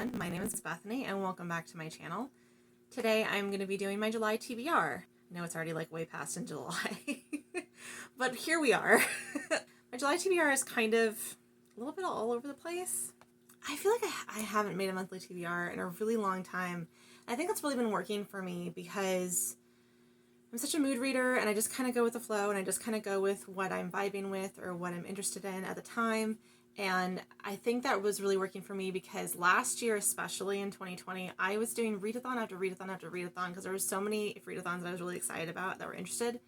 everyone. My name is Bethany and welcome back to my channel. Today I'm going to be doing my July TBR. I know it's already like way past in July, but here we are. My July TBR is kind of a little bit all over the place. I feel like I haven't made a monthly TBR in a really long time. I think that's really been working for me because I'm such a mood reader and I just kind of go with the flow and I just kind of go with what I'm vibing with or what I'm interested in at the time. And I think that was really working for me because last year, especially in 2020, I was doing readathon after readathon after readathon because there were so many readathons that I was really excited about that were interested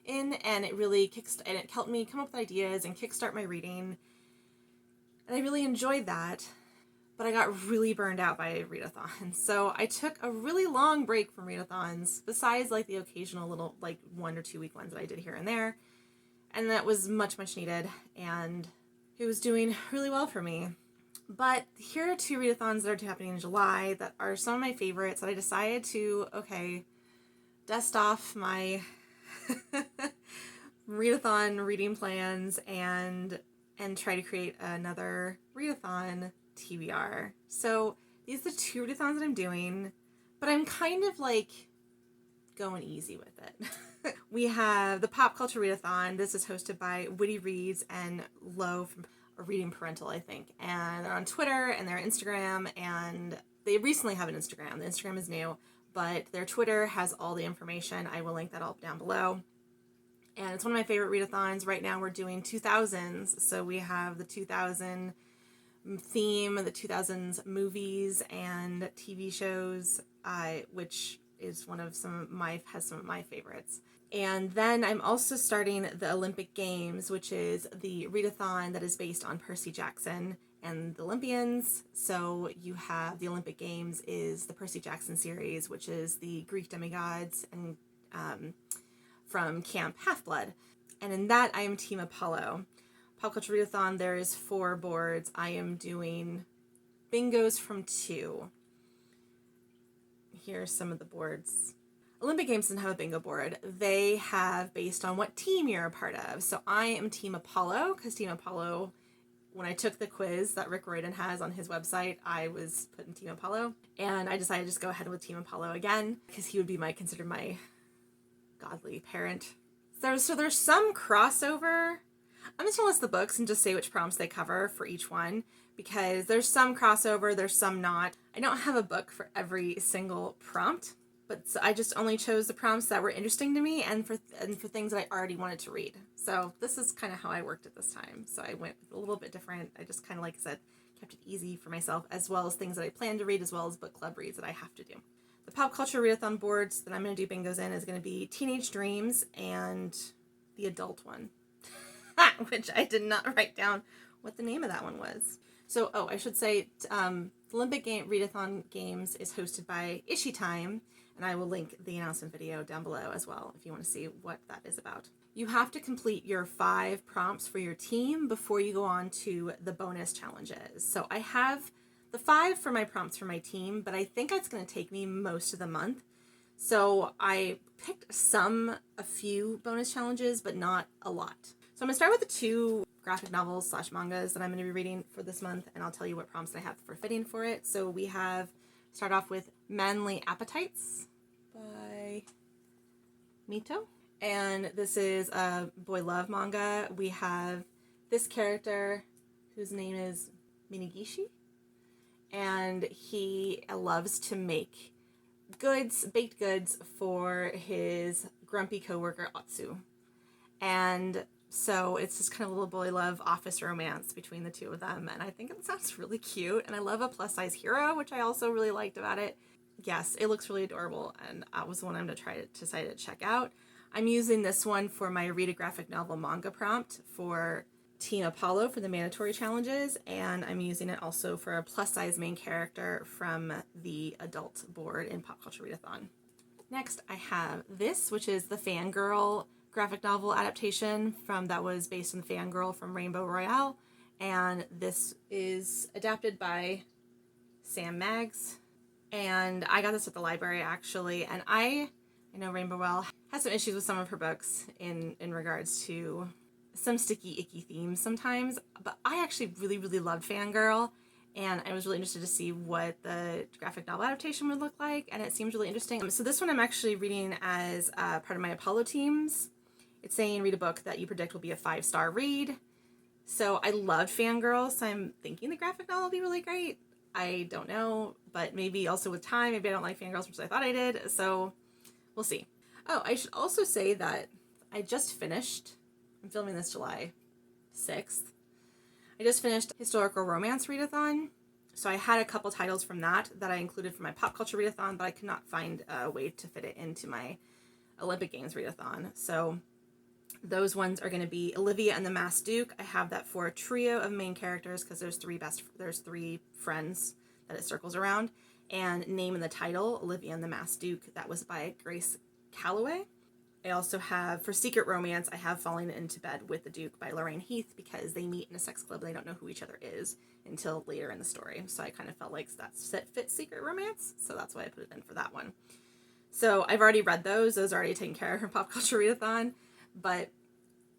in, and it really it helped me come up with ideas and kickstart my reading. And I really enjoyed that, but I got really burned out by readathons. So I took a really long break from readathons, besides like the occasional little like 1 or 2 week ones that I did here and there. And that was much, much needed. And it was doing really well for me. But here are 2 readathons that are happening in July that are some of my favorites that I decided to, dust off my readathon reading plans and try to create another readathon TBR. So these are the 2 readathons that I'm doing, but I'm kind of like going easy with it. We have the Pop Culture Readathon. This is hosted by Witty Reads and Lo from Reading Parental, I think. And they're on Twitter and they're on Instagram, and they recently have an Instagram. The Instagram is new, but their Twitter has all the information. I will link that all down below. And it's one of my favorite readathons. Right now we're doing 2000s. So we have the 2000 theme, the 2000s movies and TV shows, which is some of my favorites. And then I'm also starting the Olympic Games, which is the readathon that is based on Percy Jackson and the Olympians. So you have the Olympic Games is the Percy Jackson series, which is the Greek demigods and from Camp Half-Blood. And in that, I am Team Apollo. Pop Culture Readathon, there is 4 boards. I am doing bingos from 2. Here's some of the boards. Olympic Games doesn't have a bingo board. They have based on what team you're a part of. So I am Team Apollo, because Team Apollo, when I took the quiz that Rick Readathon has on his website, I was put in Team Apollo. And I decided to just go ahead with Team Apollo again, because he would be considered my godly parent. So there's some crossover. I'm just going to list the books and just say which prompts they cover for each one, because there's some crossover, there's some not. I don't have a book for every single prompt, but so I just only chose the prompts that were interesting to me and for things that I already wanted to read. So this is kind of how I worked at this time. So I went a little bit different. I just kind of, like I said, kept it easy for myself, as well as things that I plan to read, as well as book club reads that I have to do. The Pop Culture Readathon boards that I'm going to do bingos in is going to be Teenage Dreams and the adult one, which I did not write down what the name of that one was. So, I should say, the Olympic Readathon Games is hosted by Ishitime, and I will link the announcement video down below as well if you want to see what that is about. You have to complete your 5 prompts for your team before you go on to the bonus challenges. So I have the 5 for my prompts for my team, but I think it's going to take me most of the month. So I picked a few bonus challenges, but not a lot. So I'm going to start with the 2 graphic novels / mangas that I'm going to be reading for this month, and I'll tell you what prompts I have for fitting for it. So we start off with Manly Appetites by Mito. And this is a boy love manga. We have this character whose name is Minigishi, and he loves to make baked goods for his grumpy coworker Atsu. And so it's just kind of a little boy love office romance between the 2 of them. And I think it sounds really cute. And I love a plus size hero, which I also really liked about it. Yes, it looks really adorable. And that was one I'm going to decide to check out. I'm using this one for my read a graphic novel manga prompt for Team Apollo for the mandatory challenges. And I'm using it also for a plus size main character from the adult board in Pop Culture Readathon. Next, I have this, which is the Fangirl graphic novel adaptation that was based on Fangirl from Rainbow Royale, and this is adapted by Sam Maggs, and I got this at the library actually, and I know Rainbow Royale has some issues with some of her books in regards to some sticky, icky themes sometimes, but I actually really, really loved Fangirl, and I was really interested to see what the graphic novel adaptation would look like, and it seems really interesting. So this one I'm actually reading as part of my Apollo teams. It's saying read a book that you predict will be a 5-star read. So I loved Fangirl, so I'm thinking the graphic novel will be really great. I don't know, but maybe also with time, maybe I don't like Fangirls, which I thought I did, so we'll see. Oh, I should also say that I just finished, I'm filming this July 6th, I just finished Historical Romance Readathon. So I had a couple titles from that I included for my Pop Culture Readathon, but I could not find a way to fit it into my Olympic Games Readathon. So those ones are going to be Olivia and the Masked Duke. I have that for a trio of main characters because there's three friends that it circles around. And name in the title, Olivia and the Masked Duke. That was by Grace Calloway. I also have, for Secret Romance, I have Falling Into Bed with the Duke by Lorraine Heath because they meet in a sex club and they don't know who each other is until later in the story. So I kind of felt like that fits Secret Romance, so that's why I put it in for that one. So I've already read those. Those are already taken care of in Pop Culture Readathon. But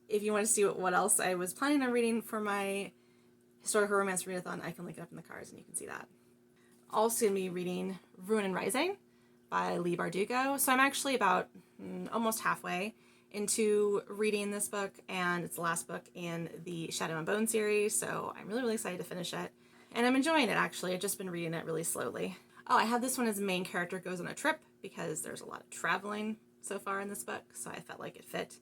if you want to see what else I was planning on reading for my Historical Romance Readathon, I can link it up in the cards and you can see that. Also going to be reading Ruin and Rising by Leigh Bardugo. So I'm actually about almost halfway into reading this book, and it's the last book in the Shadow and Bone series, so I'm really, really excited to finish it. And I'm enjoying it, actually. I've just been reading it really slowly. Oh, I have this one as the main character goes on a trip because there's a lot of traveling so far in this book, so I felt like it fit.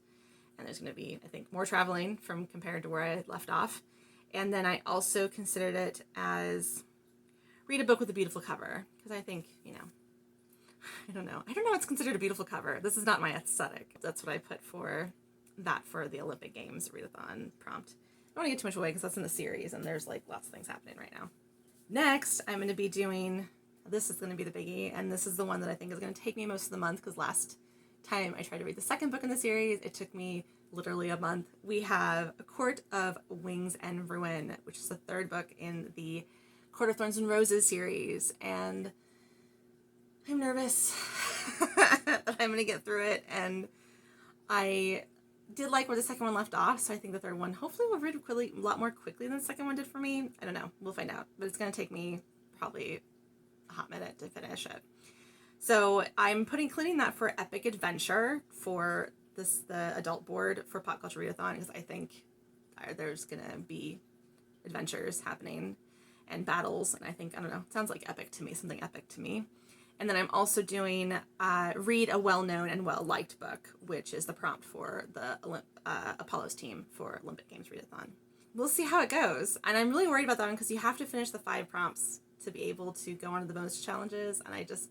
And there's going to be, I think, more traveling from compared to where I left off. And then I also considered it as read a book with a beautiful cover, because I think, I don't know what's considered a beautiful cover. This is not my aesthetic. That's what I put for that for the Olympic Games Readathon prompt. I don't want to get too much away because that's in the series and there's like lots of things happening right now. Next, I'm going to be doing, this is going to be the biggie, and this is the one that I think is going to take me most of the month because last time I tried to read the second book in the series, it took me literally a month. We have A Court of Wings and Ruin, which is the third book in the Court of Thorns and Roses series, and I'm nervous that I'm going to get through it, and I did like where the second one left off, so I think the third one hopefully will read a lot more quickly than the second one did for me. I don't know. We'll find out, but it's going to take me probably a hot minute to finish it. So I'm including that for Epic Adventure for the adult board for Pop Culture Readathon, because I think there's going to be adventures happening and battles, and I think, I don't know, it sounds like epic to me, something epic to me. And then I'm also doing read a well-known and well-liked book, which is the prompt for the Apollo's team for Olympic Games Readathon. We'll see how it goes. And I'm really worried about that one because you have to finish the 5 prompts to be able to go on to the bonus challenges. And I just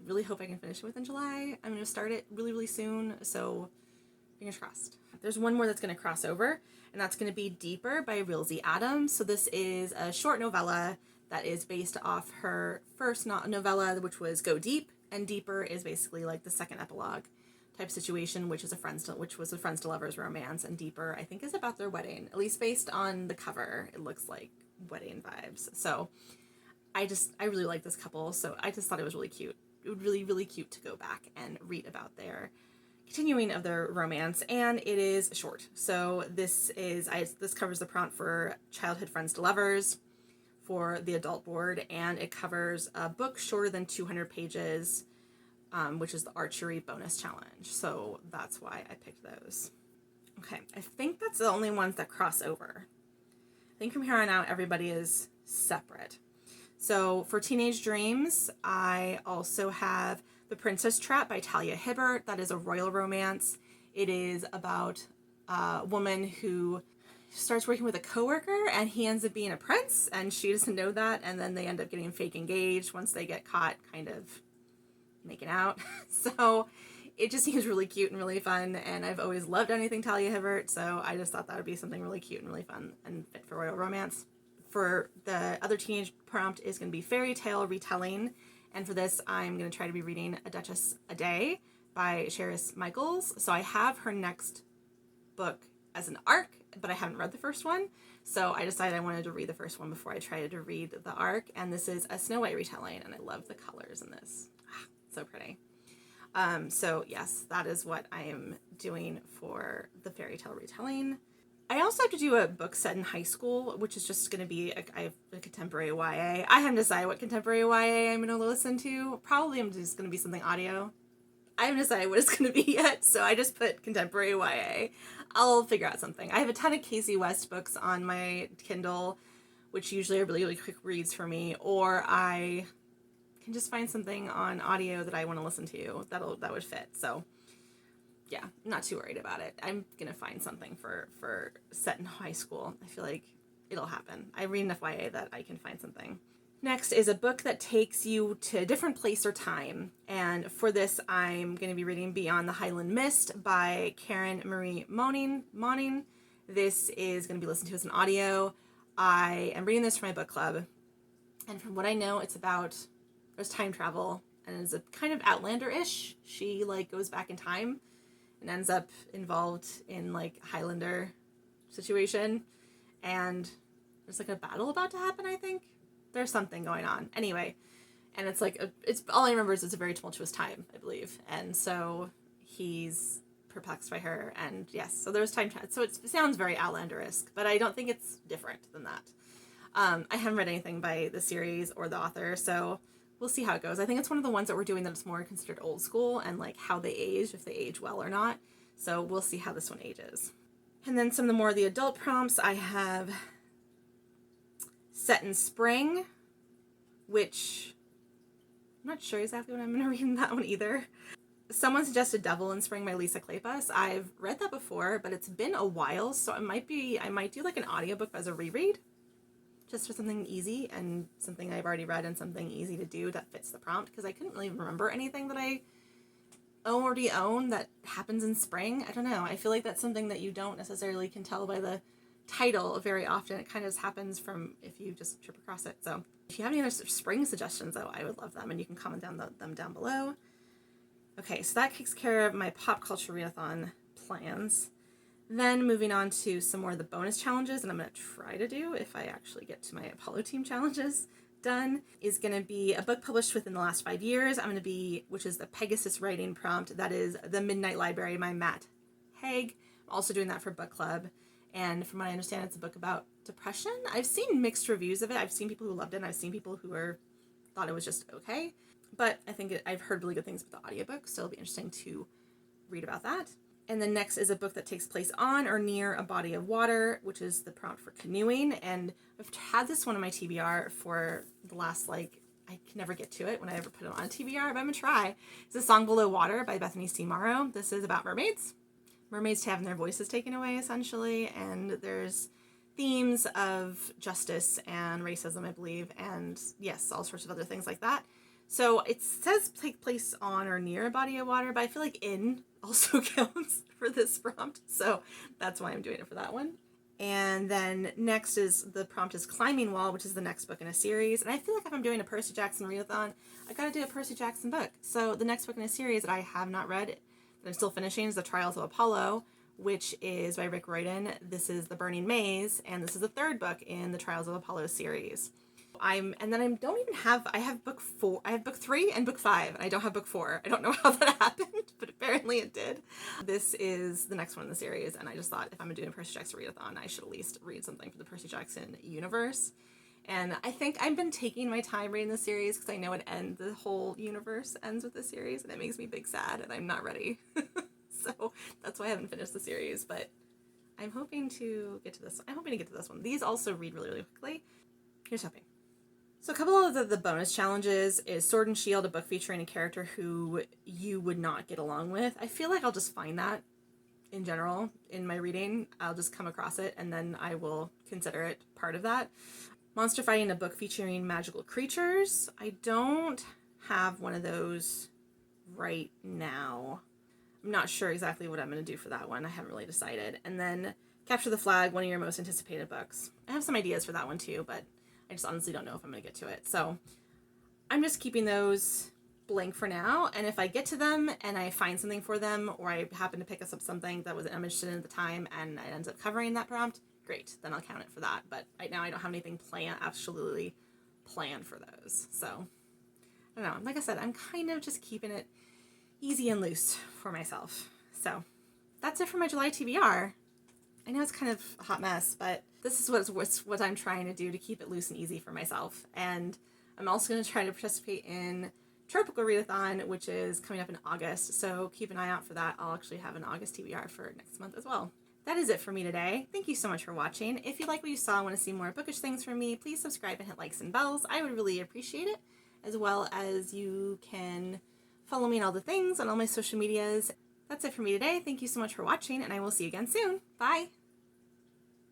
really hope I can finish it within July. I'm going to start it really, really soon. So fingers crossed. There's one more that's going to cross over, and that's going to be Deeper by Rilzy Adams. So this is a short novella that is based off her first novella, which was Go Deep, and Deeper is basically like the second epilogue type situation, which was a friends to lovers romance, and Deeper, I think, is about their wedding. At least based on the cover, it looks like wedding vibes. So I really like this couple, so I just thought it was really cute. It would really, really cute to go back and read about their continuing of their romance, and it is short. So this covers the prompt for Childhood Friends to Lovers for the adult board, and it covers a book shorter than 200 pages, which is the archery bonus challenge. So that's why I picked those. Okay, I think that's the only ones that cross over. I think from here on out, everybody is separate. So for Teenage Dreams, I also have The Princess Trap by Talia Hibbert. That is a royal romance. It is about a woman who starts working with a coworker, and he ends up being a prince, and she doesn't know that, and then they end up getting fake engaged once they get caught kind of making out. So it just seems really cute and really fun, and I've always loved anything Talia Hibbert, so I just thought that would be something really cute and really fun and fit for royal romance. For the other teenage prompt is going to be Fairy Tale Retelling, and for this I'm going to try to be reading A Duchess a Day by Cheris Michaels. So I have her next book as an arc, but I haven't read the first one, so I decided I wanted to read the first one before I tried to read the arc, and this is a Snow White retelling, and I love the colors in this. So pretty. So yes, that is what I am doing for the fairy tale retelling. I also have to do a book set in high school, which is just going to be I have a contemporary YA. I haven't decided what contemporary YA I'm going to listen to. Probably I'm just going to be something audio. I haven't decided what it's going to be yet, so I just put contemporary YA. I'll figure out something. I have a ton of Casey West books on my Kindle, which usually are really, really quick reads for me, or I can just find something on audio that I want to listen to that would fit. So yeah, not too worried about it. I'm gonna find something for set in high school. I feel like it'll happen. I read enough YA that I can find something. Next is a book that takes you to a different place or time. And for this, I'm going to be reading Beyond the Highland Mist by Karen Marie Moning. This is going to be listened to as an audio. I am reading this for my book club. And from what I know, there's time travel. And it's a kind of Outlander-ish. She goes back in time and ends up involved in Highlander situation, and there's a battle about to happen. I think there's something going on anyway, and it's it's all I remember is it's a very tumultuous time, I believe, and so he's perplexed by her, and yes, so there's time travel. So it sounds very Outlander-esque, but I don't think it's different than that. I haven't read anything by the series or the author, so we'll see how it goes. I think it's one of the ones that we're doing that's more considered old school and how they age, if they age well or not. So we'll see how this one ages. And then some of the more of the adult prompts, I have Set in Spring, which I'm not sure exactly what I'm going to read in that one either. Someone suggested Devil in Spring by Lisa Kleypas. I've read that before, but it's been a while, so I might do an audiobook as a reread, just for something easy and something I've already read and something easy to do that fits the prompt, because I couldn't really remember anything that I already own that happens in spring. I don't know. I feel like that's something that you don't necessarily can tell by the title very often. It kind of happens from if you just trip across it. So if you have any other spring suggestions, though, I would love them, and you can comment them down below. Okay, so that takes care of my pop culture readathon plans. Then moving on to some more of the bonus challenges, and I'm going to try to do, if I actually get to my Apollo team challenges done, is going to be a book published within the last 5 years. which is the Pegasus writing prompt. That is The Midnight Library by Matt Haig. I'm also doing that for book club. And from what I understand, it's a book about depression. I've seen mixed reviews of it. I've seen people who loved it, and I've seen people who thought it was just okay. But I think I've heard really good things about the audiobook, so it'll be interesting to read about that. And then next is a book that takes place on or near a body of water, which is the prompt for canoeing. And I've had this one on my TBR for the last, I can never get to it when I ever put it on a TBR, but I'm going to try. It's A Song Below Water by Bethany C. Morrow. This is about mermaids. Mermaids having their voices taken away, essentially. And there's themes of justice and racism, I believe. And yes, all sorts of other things like that. So it says take place on or near a body of water, but I feel like in also counts for this prompt. So that's why I'm doing it for that one. And then next is the prompt is Climbing Wall, which is the next book in a series. And I feel like if I'm doing a Percy Jackson readathon, I gotta do a Percy Jackson book. So the next book in a series that I have not read, that I'm still finishing, is The Trials of Apollo, which is by Rick Riordan. This is The Burning Maze, and this is the third book in the Trials of Apollo series. I have book 4. I have book 3 and book 5, and I don't have book 4. I don't know how that happened, but apparently it did. This is the next one in the series, and I just thought if I'm doing a Percy Jackson readathon, I should at least read something for the Percy Jackson universe. And I think I've been taking my time reading the series because I know the whole universe ends with the series, and it makes me big sad, and I'm not ready. So that's why I haven't finished the series, but I'm hoping to get to this. one. These also read really, really quickly. Here's hoping. So a couple of the bonus challenges is Sword and Shield, a book featuring a character who you would not get along with. I feel like I'll just find that in general in my reading. I'll just come across it, and then I will consider it part of that. Monster Fighting, a book featuring magical creatures. I don't have one of those right now. I'm not sure exactly what I'm going to do for that one. I haven't really decided. And then Capture the Flag, one of your most anticipated books. I have some ideas for that one too, but I just honestly don't know if I'm going to get to it. So I'm just keeping those blank for now. And if I get to them and I find something for them, or I happen to pick up something that I'm interested in at the time and it ends up covering that prompt, great. Then I'll count it for that. But right now I don't have anything absolutely planned for those. So I don't know. Like I said, I'm kind of just keeping it easy and loose for myself. So that's it for my July TBR. I know it's kind of a hot mess, but this is what I'm trying to do to keep it loose and easy for myself. And I'm also going to try to participate in Tropical Readathon, which is coming up in August, so keep an eye out for that. I'll actually have an August TBR for next month as well. That is it for me today. Thank you so much for watching. If you like what you saw and want to see more bookish things from me, please subscribe and hit likes and bells. I would really appreciate it, as well as you can follow me on all the things on all my social medias. That's it for me today. Thank you so much for watching, and I will see you again soon. Bye!